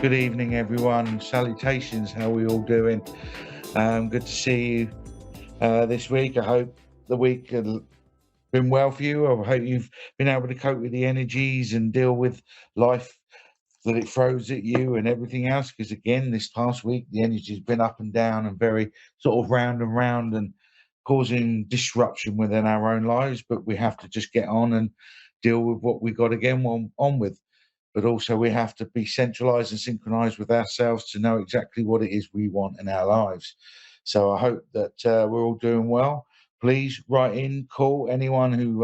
Good evening, everyone. Salutations. How are we all doing? Good to see you this week. I hope the week has been well for you. I hope you've been able to cope with the energies and deal with life that it throws at you and everything else. Because again, this past week, the energy's been up and down and very sort of round and round and causing disruption within our own lives. But we have to just get on and deal with what we got again on with. But also we have to be centralized and synchronized with ourselves to know exactly what it is we want in our lives. So I hope that we're all doing well. Please write in, call anyone who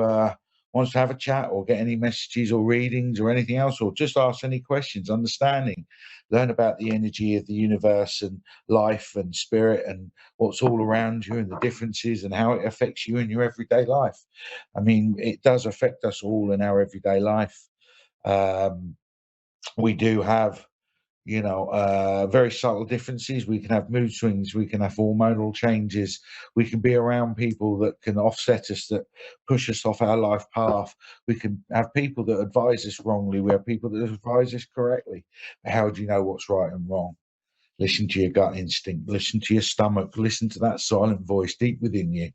wants to have a chat or get any messages or readings or anything else, or just ask any questions, understanding, learn about the energy of the universe and life and spirit and what's all around you and the differences and how it affects you in your everyday life. I mean, it does affect us all in our everyday life. Um, we do have, very subtle differences. We can have mood swings, we can have hormonal changes, we can be around people that can offset us, that push us off our life path. We can have people that advise us wrongly, we have people that advise us correctly. But how do you know what's right and wrong? Listen to your gut instinct, listen to your stomach, listen to that silent voice deep within you.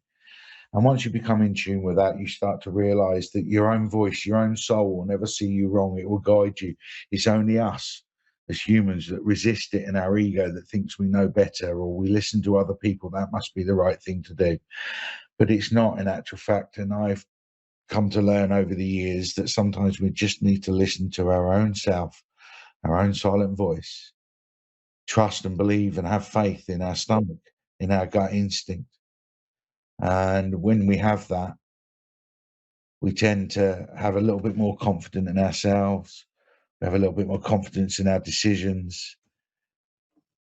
And once you become in tune with that, you start to realize that your own voice, your own soul will never see you wrong. It will guide you. It's only us as humans that resist it in our ego that thinks we know better, or we listen to other people. That must be the right thing to do. But it's not, in actual fact. And I've come to learn over the years that sometimes we just need to listen to our own self, our own silent voice, trust and believe and have faith in our stomach, in our gut instinct. And when we have that, we tend to have a little bit more confidence in ourselves. We have a little bit more confidence in our decisions.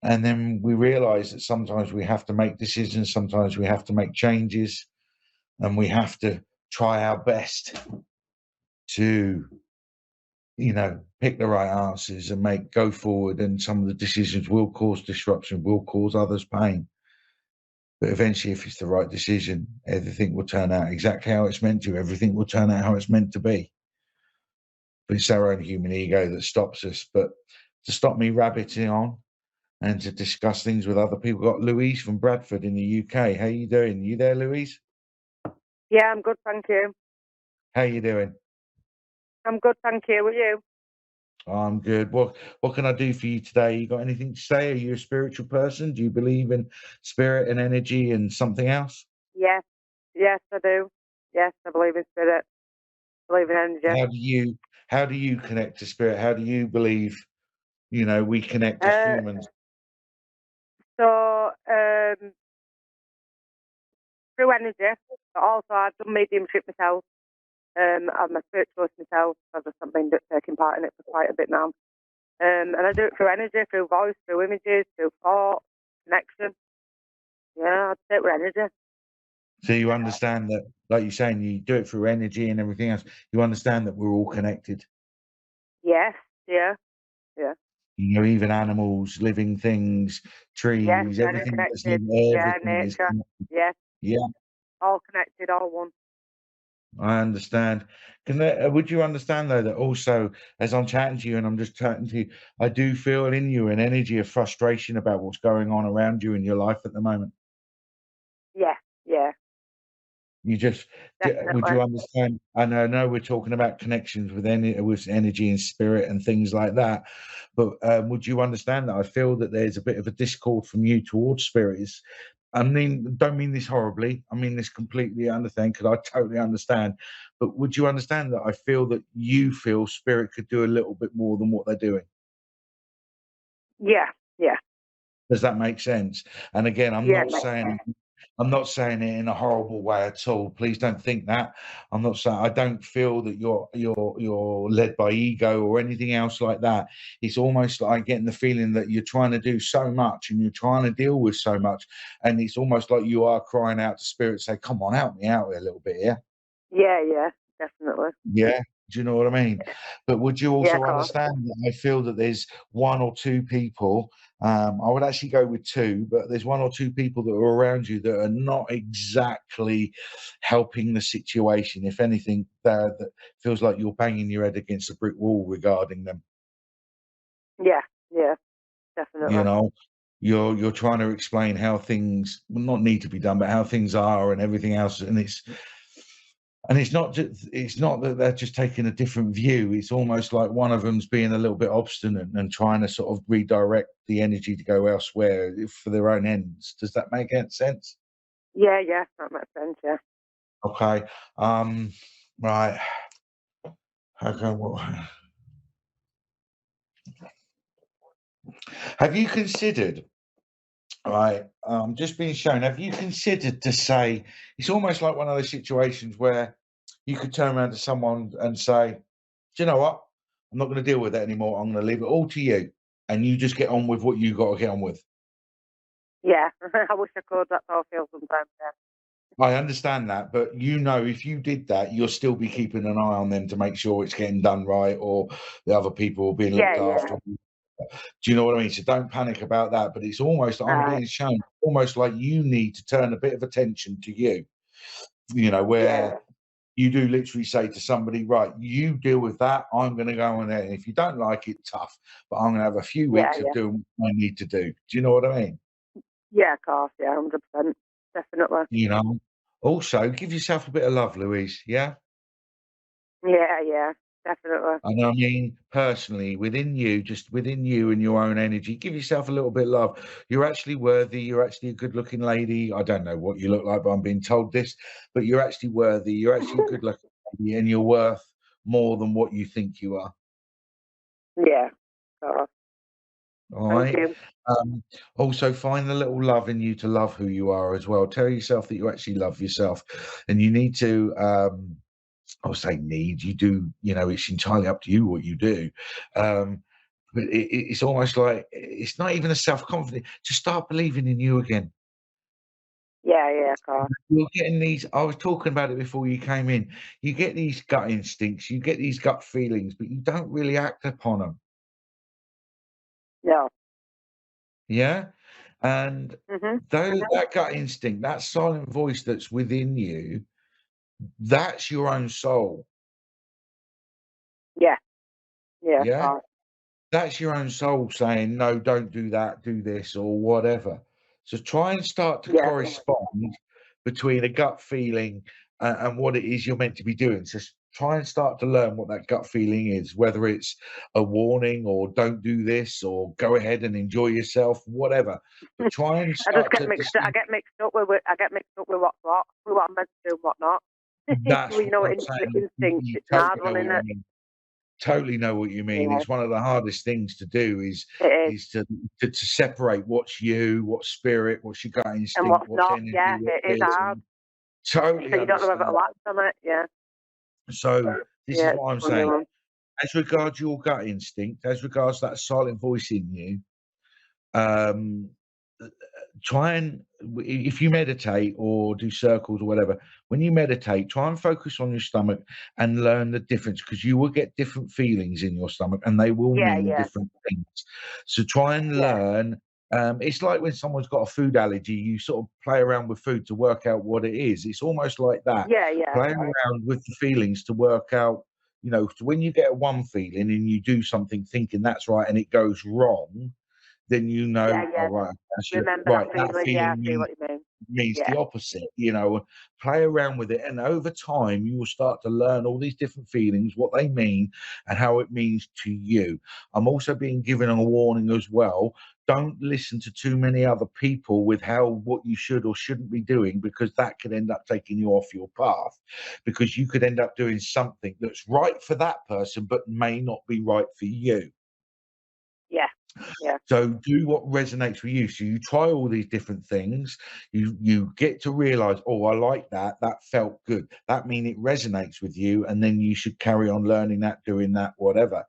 And then we realize that sometimes we have to make decisions, sometimes we have to make changes, and we have to try our best to, pick the right answers and go forward. And some of the decisions will cause disruption, will cause others pain. But eventually, if it's the right decision, everything will turn out exactly how it's meant to. Everything will turn out how it's meant to be. But it's our own human ego that stops us. But to stop me rabbiting on and to discuss things with other people, got Louise from Bradford in the UK. How you doing? You there, Louise? Yeah, I'm good, thank you. How you doing? I'm good, thank you. Are you? I'm good. What can I do for you today? You got anything to say? Are you a spiritual person? Do you believe in spirit and energy and something else? Yes, yes, I do. Yes, I believe in spirit, believe in energy. How do you connect to spirit? How do you believe, we connect as Uh, humans? so, through energy, but also I've done mediumship myself. I'm a spiritualist myself. I've just not been taking part in it for quite a bit now. And I do it through energy, through voice, through images, through thought, connection. Yeah, I'd say it with energy. So you understand that, like you're saying, you do it through energy and everything else. You understand that we're all connected. Yes, yeah, yeah. Even animals, living things, Yes, trees, very everything that's connected. living, Yeah, everything is nature. connected. Yes, Yeah, all connected, all one. I understand. Would you understand though that also, as I'm chatting to you and I'm just chatting to you, I do feel in you an energy of frustration about what's going on around you in your life at the moment. Yeah, yeah, You just, would definitely. you understand? And I know we're talking about connections with energy and spirit and things like that, but would you understand that I feel that there's a bit of a discord from you towards spirit? I mean, don't mean this horribly. I mean this completely. Understand? Because I totally understand. But would you understand that I feel that you feel spirit could do a little bit more than what they're doing? Yeah, yeah, Does that make sense? And again, I'm yeah, not saying I'm not saying it in a horrible way at all. Please don't think that. I'm not saying I don't feel that you're led by ego or anything else like that. It's almost like getting the feeling that you're trying to do so much and you're trying to deal with so much, and it's almost like you are crying out to spirit, say, "Come on, help me out a little bit here." yeah, yeah, definitely. Yeah. Do you know what I mean? But would you Yeah, of also course. understand that I feel that there's one or two people, I would actually go with two, but there's one or two people that are around you that are not exactly helping the situation. If anything, that feels like you're banging your head against a brick wall regarding them. Yeah, Yeah, definitely. You know, you're trying to explain how things not need to be done, but how things are and everything else, and it's not just, it's not that they're just taking a different view. It's almost like one of them's being a little bit obstinate and trying to sort of redirect the energy to go elsewhere for their own ends. Does that make any sense? Yeah, yeah, that makes sense. Yeah. Okay. Right. Okay. Well, have you considered? Right. Just being shown. Have you considered to say it's almost like one of those situations where you could turn around to someone and say, "Do you know what? I'm not going to deal with that anymore. I'm going to leave it all to you, and you just get on with what you got to get on with." Yeah, I wish I could. That's how I feel sometimes. I understand that, but you know, if you did that, you'll still be keeping an eye on them to make sure it's getting done right, or the other people are being Yeah, looked yeah, yeah. after. Do you know what I mean? So don't panic about that. But it's almost I'm Right. being shown almost like you need to turn a bit of attention to you. You know, Yeah, where you do literally say to somebody, right, you deal with that. I'm going to go on there. And if you don't like it, tough. But I'm going to have a few yeah, weeks of yeah, doing what I need to do. Do you know what I mean? yeah. Of course, yeah, 100%, definitely. You know. Also, give yourself a bit of love, Louise. Yeah. Yeah, yeah, definitely. And I mean, personally, within you, just within you and your own energy, give yourself a little bit of love. You're actually worthy. You're actually a good looking lady. I don't know what you look like, but I'm being told this, but you're actually worthy. You're actually a good looking lady and you're worth more than what you think you are. Yeah, of course. All Thank right. you. Um, Also, find the little love in you to love who you are as well. Tell yourself that you actually love yourself and you need to. I'll say need, you do, you know, it's entirely up to you what you do. Um, but it's almost like it's not even a self-confidence. Just start believing in you again. Yeah, yeah, of course. You're getting these. I was talking about it before you came in. You get these gut instincts, you get these gut feelings, but you don't really act upon them. No. Yeah, and Mhm. that gut instinct, that silent voice that's within you, that's your own soul. Yeah, yeah, of Yeah. course. That's your own soul saying, "No, don't do that, do this," or whatever. So try and start to Yeah, correspond between a gut feeling and what it is you're meant to be doing. So try and start to learn what that gut feeling is, whether it's a warning or don't do this or go ahead and enjoy yourself, whatever. But try and I just start get to mixed. I get mixed up with. I get mixed up with what's with what I'm meant to do and what not. that's Well, you know, what I'm saying. instinct. You It's an totally hard know one, what isn't you it? mean. Totally know what you mean. Yeah, It's one of the hardest things to do it is. is to separate what's you, what's spirit, what's your gut And instinct, what's what's not? energy, Yeah, what's it is this, hard. and totally You don't know whether understand to that. act on it. Yeah, So this is yeah, it's what a I'm funny saying. one. As regards your gut instinct, as regards that silent voice in you, um, try and if you meditate or do circles or whatever, when you meditate, try and focus on your stomach and learn the difference because you will get different feelings in your stomach and they will Yeah, mean yeah, different things. So try and yeah, learn. It's like when someone's got a food allergy, you sort of play around with food to work out what it is. It's almost like that, yeah, yeah, playing around with the feelings to work out. You know, when you get one feeling and you do something thinking that's right and it goes wrong, then you yeah, know, yeah. "Oh, right, that's it. Remember that Right, that feeling? Yeah, feeling I see what you mean. means Yeah, the opposite," you know, play around with it, and over time, you will start to learn all these different feelings, what they mean, and how it means to you. I'm also being given a warning as well. Don't listen to too many other people with how what you should or shouldn't be doing, because that could end up taking you off your path, because you could end up doing something that's right for that person, but may not be right for you. yeah, yeah, So do what resonates with you. So you try all these different things. You get to realize, oh, I like that. That felt good. That means it resonates with you, and then you should carry on learning that, doing that, whatever.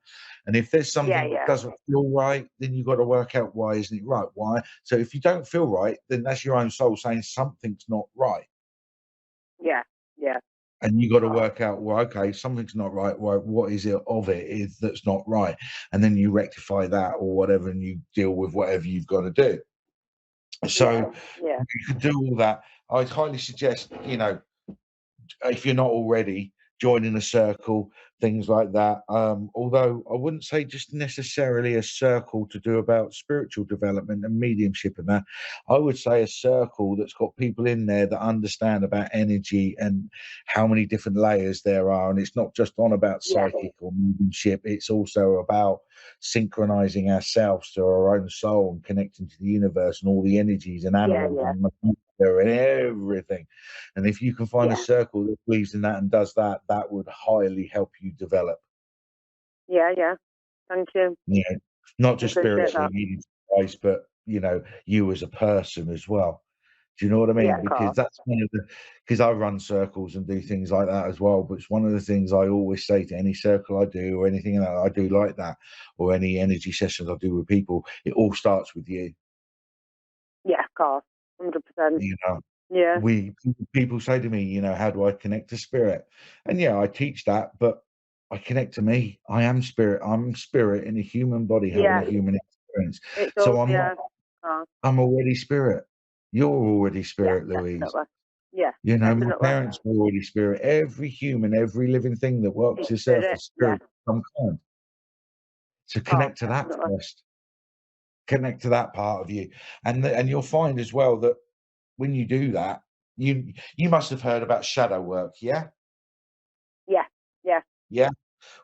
And if there's yeah, something that yeah, doesn't feel right, then you've got to work out why isn't it right? Why? So if you don't feel right, then that's your own soul saying something's not right. yeah, yeah. And you got to Oh, work out, well, okay, something's not right. Well, what is it of it is that's not right? And then you rectify that or whatever, and you deal with whatever you've got to do. yeah, So yeah, you can do all that. I'd highly suggest, you know, if you're not already, joining a circle, things like that. Although I wouldn't say just necessarily a circle to do about spiritual development and mediumship and that. I would say a circle that's got people in there that understand about energy and how many different layers there are. And it's not just on about Yeah, psychic or mediumship, it's also about synchronizing ourselves to our own soul and connecting to the universe and all the energies and animals yeah, and matter and everything. And if you can find a yeah, circle that believes in that and does that, that would highly help you develop. yeah. Thank you. You know, not I just appreciate spiritually, that. medium wise, but you as a person as well. Do you know what I Yeah, mean? of Because course. that's one of the because I run circles and do things like that as well. But it's one of the things I always say to any circle I do or anything that I do like that, or any energy sessions I do with people, it all starts with you. Yeah, of course. 100%. You know, Yeah, we people say to me, how do I connect to spirit? And yeah, I teach that, but I connect to me. I am spirit. I'm spirit in a human body having a yeah. human experience. It's So all, I'm not. yeah. Oh, I'm already spirit. You're already yeah, spirit, Louise. definitely. Yeah, My definitely. parents were already spirit. Every human, every living thing that walks It's this earth spirit. is Yeah. spirit of some kind. So Oh, connect to that definitely. first. Connect to that part of you, and you'll find as well that when you do that, you must have heard about shadow work, yeah? Yeah, yeah, Yeah?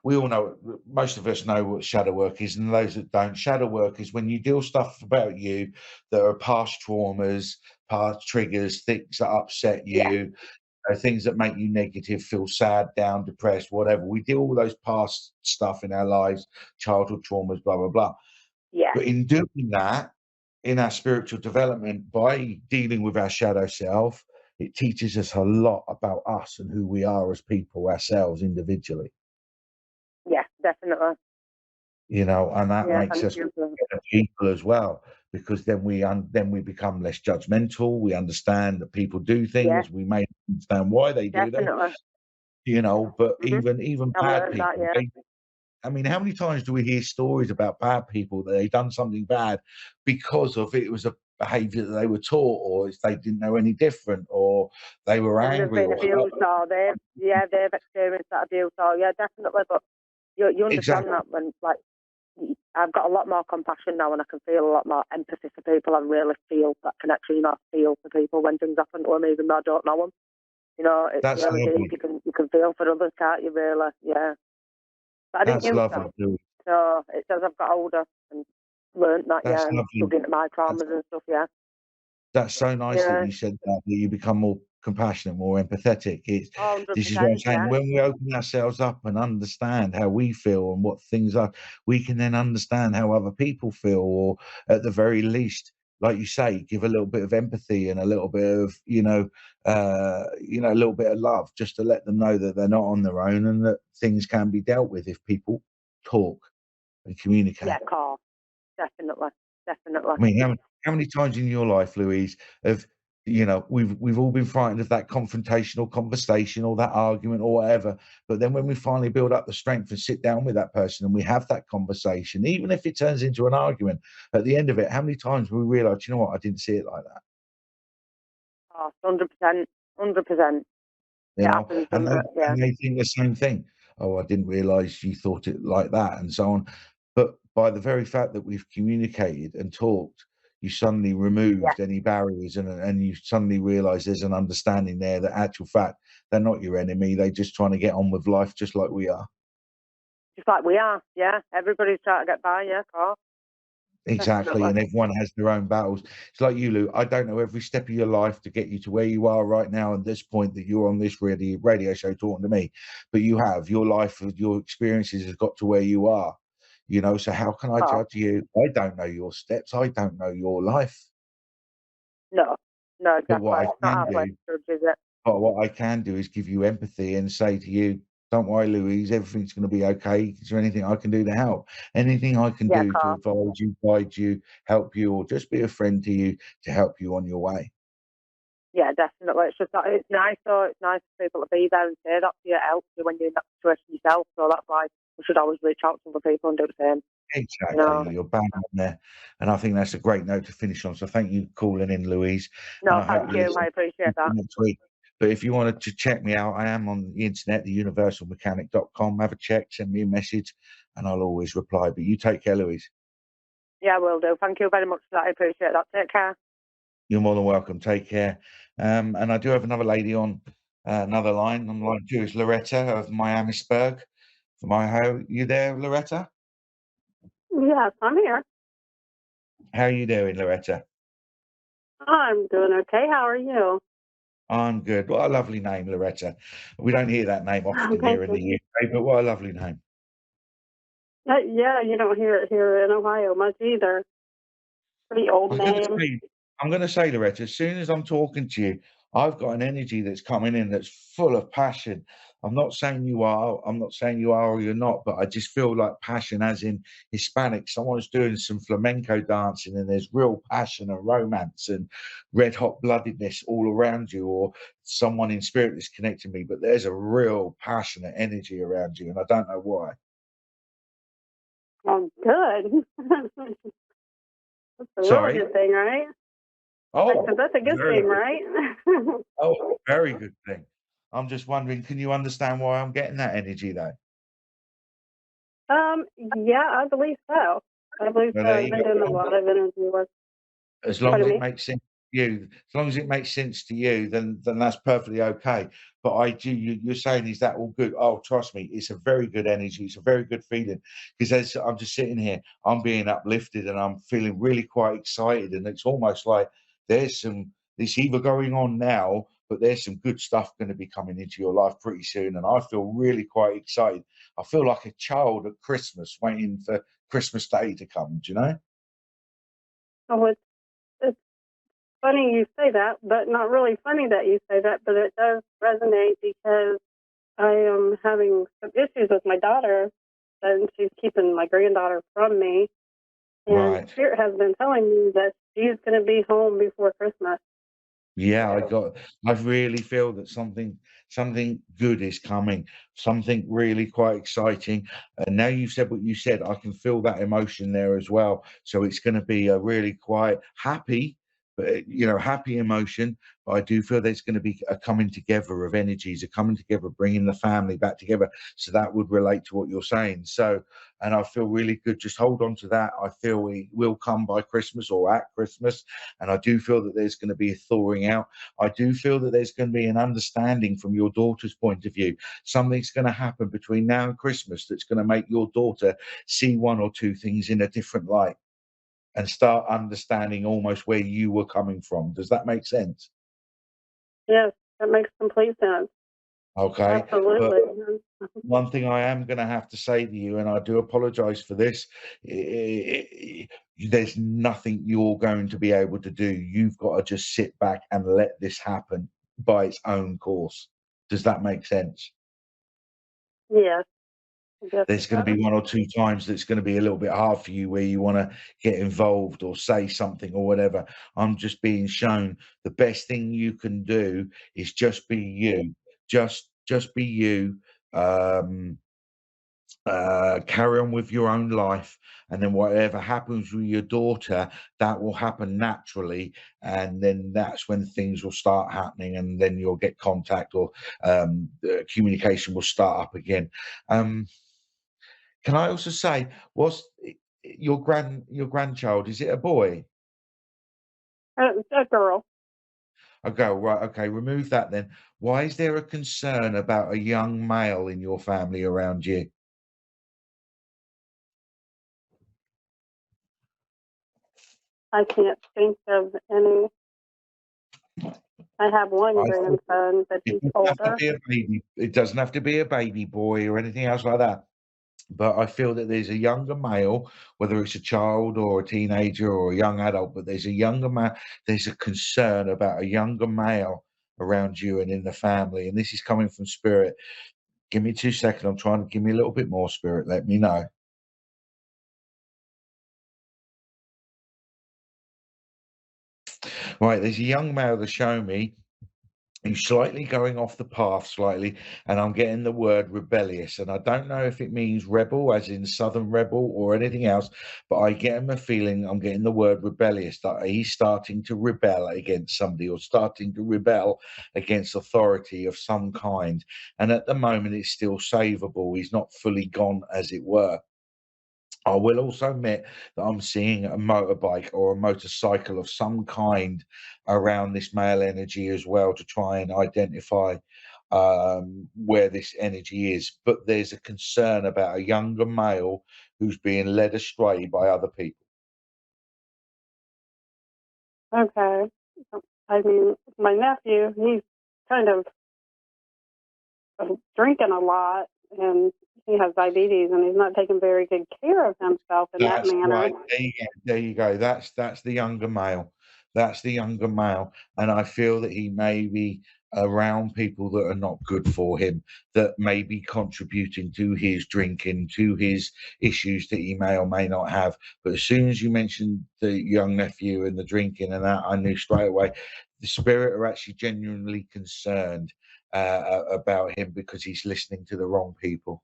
We all know most of us know what shadow work is, and those that don't, shadow work is when you deal stuff about you that are past traumas, past triggers, things that upset yeah, you, things that make you negative, feel sad, down, depressed, whatever. We deal all those past stuff in our lives, childhood traumas, blah, blah, blah. yeah, But in doing that, in our spiritual development, by dealing with our shadow self, it teaches us a lot about us and who we are as people, ourselves individually, yeah, definitely. and that Yeah, makes thank us you for that. better people as well, because then we become less judgmental. We understand that people do Yeah, things. We may understand why they do them, definitely. but Hmm. even I've bad learned that, people, yeah. I mean, how many times do we hear stories about bad people that they done something bad because of it was a behaviour that they were taught, or if they didn't know any different, or they were Or they've angry, been or abused or they've experienced that abuse or, yeah, definitely. But you understand exactly, that when, like, I've got a lot more compassion now and I can feel a lot more empathy for people and really feel that connection, feel for people when things happen to them, even though I don't know them. It's that's really deep. lovely. You can feel for others, can't you, really? Yeah. But I didn't That's use lovely, that. Louis. So it's as I've got older and learnt that, That's yeah, and lovely. dug into my That's traumas and stuff, yeah. that's so nice that Yeah. you said that you become more compassionate, more empathetic. Oh, This is what I'm 100%, saying. yeah. When we open ourselves up and understand how we feel and what things are, we can then understand how other people feel, or at the very least, like you say, give a little bit of empathy and a little bit of, a little bit of love, just to let them know that they're not on their own and that things can be dealt with if people talk and Yeah, communicate. cool. Definitely. Definitely. I mean, how many times in your life, Louise, have we've all been frightened of that confrontational conversation or that argument or whatever. But then when we finally build up the strength and sit down with that person and we have that conversation, even if it turns into an argument, at the end of it, how many times we realise, you know what, I didn't see it like that. Oh, 100%. 100%. You It know, happens, and doesn't they it? Yeah. and they think the same thing. "Oh, I didn't realize you thought it like that," and so on. But by the very fact that we've communicated and talked, you suddenly Yeah. removed any barriers, and you suddenly realize there's an understanding there that actual fact, they're not your enemy, they're just trying to get on with life just like we are. Just like we are. Yeah. Everybody's trying to get by. Yeah, cool. Exactly, Definitely. and everyone has their own battles. It's like you, Lou. I don't know every step of your life to get you to where you are right now at this point that you're on this radio show talking to me, but you have your life, your experiences has got to where you are. So how can I Cool. judge you? I don't know your steps. I don't know your life. No. No, But exactly. what I It's not can our place do, to judge, is it? what I can do is give you empathy and say to you, "Don't worry, Louise. Everything's going to be okay. Is there anything I can do to help? Anything I can Yeah, do to cool. advise you, guide you, help you, or just be a friend to you to help you on your way?" Yeah, definitely. It's just that it's nice though. It's nice for people to be there and say that to you. It helps you when you're in that situation yourself. So that's why we should always reach out to other people and do the same. You Exactly. know. You're bang on there. And I think that's a great note to finish on. So thank you for calling in, Louise. And No, I hope thank you you. listen I appreciate that. next week. But if you wanted to check me out, I am on the internet, theuniversalmechanic.com. Have a check, send me a message, and I'll always reply. But you take care, Louise. Yeah, I will do. Thank you very much for that. I appreciate that. Take care. You're more than welcome. Take care. And I do have another lady on another line. On line 2 is Loretta of Miamisburg from Ohio. You there, Loretta? Yes, I'm here. How are you doing, Loretta? I'm doing okay. How are you? I'm good. What a lovely name, Loretta. We don't hear that name often Okay. here in the UK, but what a lovely name. Yeah, you don't hear it here in Ohio much either. Pretty old name. I'm going to say, Loretta, as soon as I'm talking to you, I've got an energy that's coming in that's full of passion. I'm not saying you are, or you're not, but I just feel like passion, as in Hispanic. Someone's doing some flamenco dancing and there's real passion and romance and red hot bloodedness all around you, or someone in spirit that's connecting me, but there's a real passionate energy around you, and I don't know why. Oh, good. That's a Sorry? really good thing, right? Oh, That's a good very thing, good. right? Oh, very good thing. I'm just wondering, can you understand why I'm getting that energy though? Yeah, I believe so. I believe Well, so. there I've you been go. doing a lot of energy work. As long as Pardon it me? makes sense to you, as long as it makes sense to you, then that's perfectly okay. But I do. You're saying, is that all good? Oh, trust me, it's a very good energy. It's a very good feeling because as I'm just sitting here, I'm being uplifted and I'm feeling really quite excited, and it's almost like there's some. It's either going on now, but there's some good stuff going to be coming into your life pretty soon, and I feel really quite excited. I feel like a child at Christmas waiting for Christmas Day to come. Do you know? Oh, it's funny you say that, but not really funny that you say that, but it does resonate because I am having some issues with my daughter, and she's keeping my granddaughter from me. And Right. Spirit has been telling me that she's going to be home before Christmas. Yeah, I really feel that something good is coming, something really quite exciting. And now you've said what you said, I can feel that emotion there as well. So it's going to be a really quite happy, but happy emotion. But I do feel there's going to be a coming together of energies, a coming together, bringing the family back together. So that would relate to what you're saying. So, and I feel really good. Just hold on to that. I feel it will come by Christmas or at Christmas. And I do feel that there's going to be a thawing out. I do feel that there's going to be an understanding from your daughter's point of view. Something's going to happen between now and Christmas that's going to make your daughter see one or two things in a different light and start understanding almost where you were coming from. Does that make sense? Yes, that makes complete sense. Okay. But Absolutely. one thing I am going to have to say to you, and I do apologize for this, there's nothing you're going to be able to do. You've got to just sit back and let this happen by its own course. Does that make sense? Yes. Yes, There's it going to does. be one or two times that's going to be a little bit hard for you where you want to get involved or say something or whatever. I'm just being shown the best thing you can do is just be you. Just be you. Um, Carry on with your own life, and then whatever happens with your daughter, that will happen naturally, and then that's when things will start happening, and then you'll get contact or communication will start up again. Um, can I also say, was your grandchild, is it a boy? A girl. A girl, right? Okay, remove that then. Why is there a concern about a young male in your family around you? I can't think of any. I have one I grandson, but It he's doesn't have to older. be a baby. It doesn't have to be a baby boy or anything else like that. But I feel that there's a younger male, whether it's a child or a teenager or a young adult, but there's a younger man. There's a concern about a younger male around you and in the family. And this is coming from spirit. Give me 2 seconds. I'm trying to give me a little bit more spirit. Let me know. Right, there's a young male to show me You're slightly going off the path slightly, and I'm getting the word rebellious, and I don't know if it means rebel, as in Southern rebel, or anything else, but I get him a feeling I'm getting the word rebellious, that he's starting to rebel against somebody or starting to rebel against authority of some kind. And at the moment, it's still savable. He's not fully gone, as it were. I will also admit that I'm seeing a motorbike or a motorcycle of some kind around this male energy as well, to try and identify where this energy is. But there's a concern about a younger male who's being led astray by other people. Okay. I mean, my nephew, he's kind of drinking a lot, and he has diabetes, and he's not taking very good care of himself in that That's manner. right. There you go. That's the younger male. That's the younger male, and I feel that he may be around people that are not good for him, that may be contributing to his drinking, to his issues that he may or may not have. But as soon as you mentioned the young nephew and the drinking and that, I knew straight away the spirit are actually genuinely concerned about him, because he's listening to the wrong people.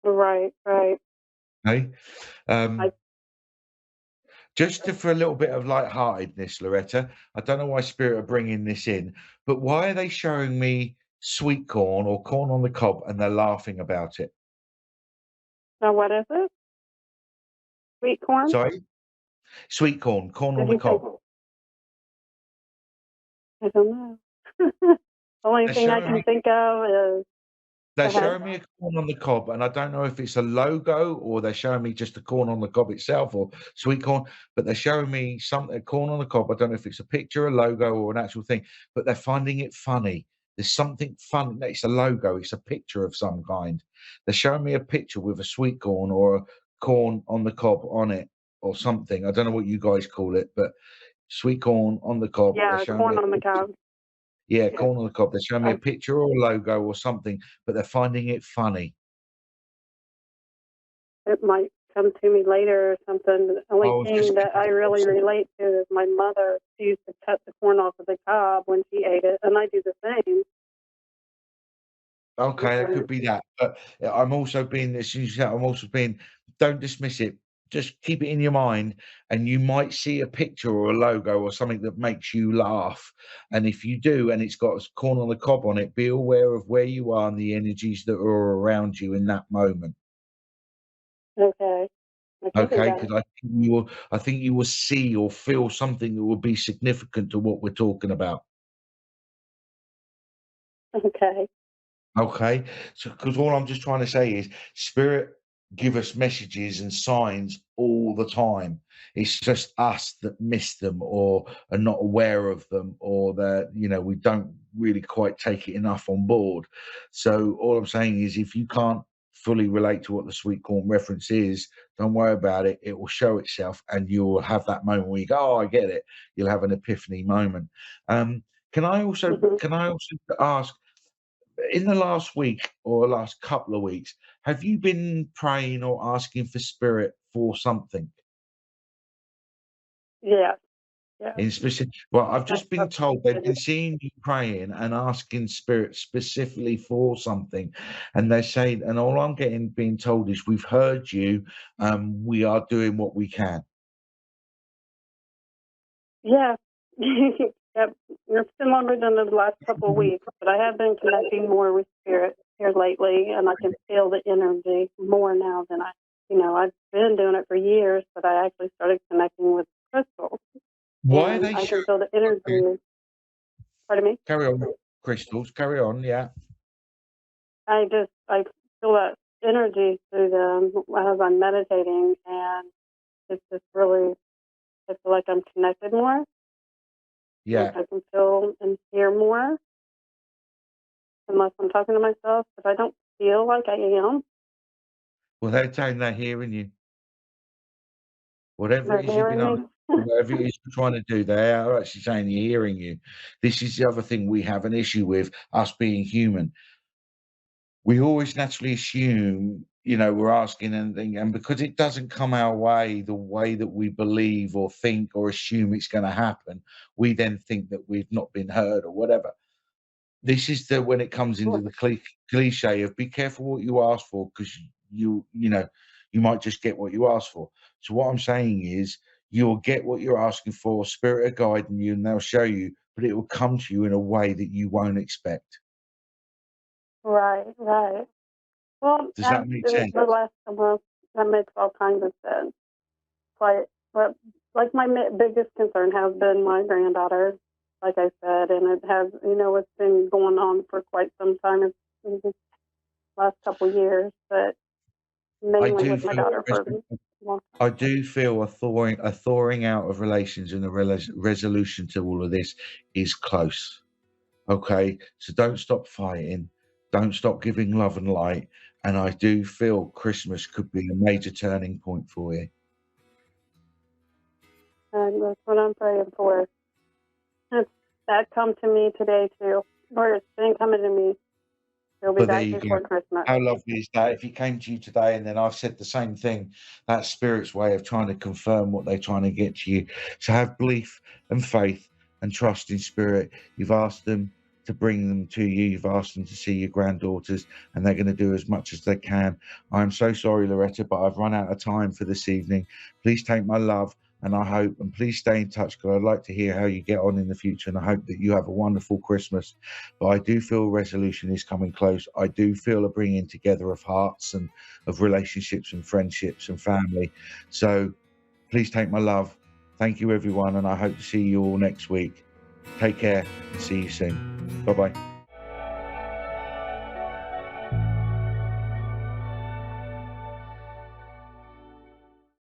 Right, right. Okay. I Just for a little bit of lightheartedness, Loretta, I don't know why Spirit are bringing this in, but why are they showing me sweet corn or corn on the cob and they're laughing about it? Now, what is it? Sweet corn? Sorry? Sweet corn, corn on Did the you say? cob. I don't know. The only They're thing I showing can me think of is, go they're ahead. showing me a corn on the cob, and I don't know if it's a logo or they're showing me just the corn on the cob itself or sweet corn, but they're showing me something corn on the cob. I don't know if it's a picture, a logo, or an actual thing, but they're finding it funny. There's something fun. It's a logo, it's a picture of some kind. They're showing me a picture with a sweet corn or a corn on the cob on it or something. I don't know what you guys call it, but sweet corn on the cob. They're Yeah, showing me corn a on the picture. cob. Yeah, Yeah. corn on the cob. They're showing me a I, picture or a logo or something, but they're finding it funny. it might come to me later or something. The I only was thing just that I really relate to is my mother. She used to cut the corn off of the cob when she ate it, and I do the same. okay, it And, could be that, but I'm also being, as you said, I'm also being, don't dismiss it. Just keep it in your mind, and you might see a picture or a logo or something that makes you laugh. And if you do, and it's got a corn on the cob on it, be aware of where you are and the energies that are around you in that moment. okay, I can do Okay, that. because I think you will see or feel something that will be significant to what we're talking about. Okay. Okay, so because all I'm just trying to say is spirit give us messages and signs all the time. It's just us that miss them or are not aware of them, or that we don't really quite take it enough on board. So all I'm saying is, if you can't fully relate to what the sweet corn reference is, don't worry about it. It will show itself, and you'll have that moment where you go, "Oh, I get it." You'll have an epiphany moment. Um, Hmm. can I also ask? In the last week or last couple of weeks, have you been praying or asking for spirit for something Yeah, yeah. in specific? Well, I've just been That's told they've good. been seeing you praying and asking spirit specifically for something, and they're saying, and all I'm getting being told is, "We've heard you. We are doing what we can." Yeah. Yep. It's been longer than the last couple of weeks, but I have been connecting more with spirit here lately, and I can feel the energy more now than I've been doing it for years, but I actually started connecting with crystals, Why are and they I can showing? feel the Okay, energy. Pardon me? carry on. Crystals, carry on. Yeah. I feel that energy through them as I'm meditating, and it's just really, I feel like I'm connected more, like Yeah. I can feel and hear more, unless I'm talking to myself, but I don't feel like I am. Well, they're saying they're hearing you. Whatever They're it is you've been hearing asking, me. whatever it is you're trying to do, they are actually saying they're hearing you. This is the other thing we have an issue with, us being human. we always naturally assume, we're asking anything, and because it doesn't come our way the way that we believe or think or assume it's going to happen, we then think that we've not been heard or whatever. This is when it comes into the cliche of be careful what you ask for, because you might just get what you ask for. So what I'm saying is you'll get what you're asking for, spirit are guiding you, and they'll show you, but it will come to you in a way that you won't expect. Right, right. Well, Does that make sense? the last month, that makes all kinds of sense. But like biggest concern has been my granddaughter, like I said, and it has, it's been going on for quite some time. It's in the last couple of years, but mainly with my daughter for a long time. I do feel a thawing out of relations and a resolution to all of this is close. Okay, so don't stop fighting, don't stop giving love and light, and I do feel Christmas could be a major turning point for you. And that's what I'm praying for. That come to me today too, or it's been coming to me. It'll be back before Christmas. How lovely is that? If he came to you today and then I've said the same thing, that's Spirit's way of trying to confirm what they're trying to get to you. So have belief and faith and trust in Spirit. You've asked them to bring them to you. You've asked them to see your granddaughters, and they're going to do as much as they can. I'm so sorry, Loretta, but I've run out of time for this evening. Please take my love and I hope, and please stay in touch, because I'd like to hear how you get on in the future, and I hope that you have a wonderful Christmas. But I do feel resolution is coming close. I do feel a bringing together of hearts and of relationships and friendships and family. So please take my love. Thank you, everyone, and I hope to see you all next week. Take care and see you soon. Bye-bye.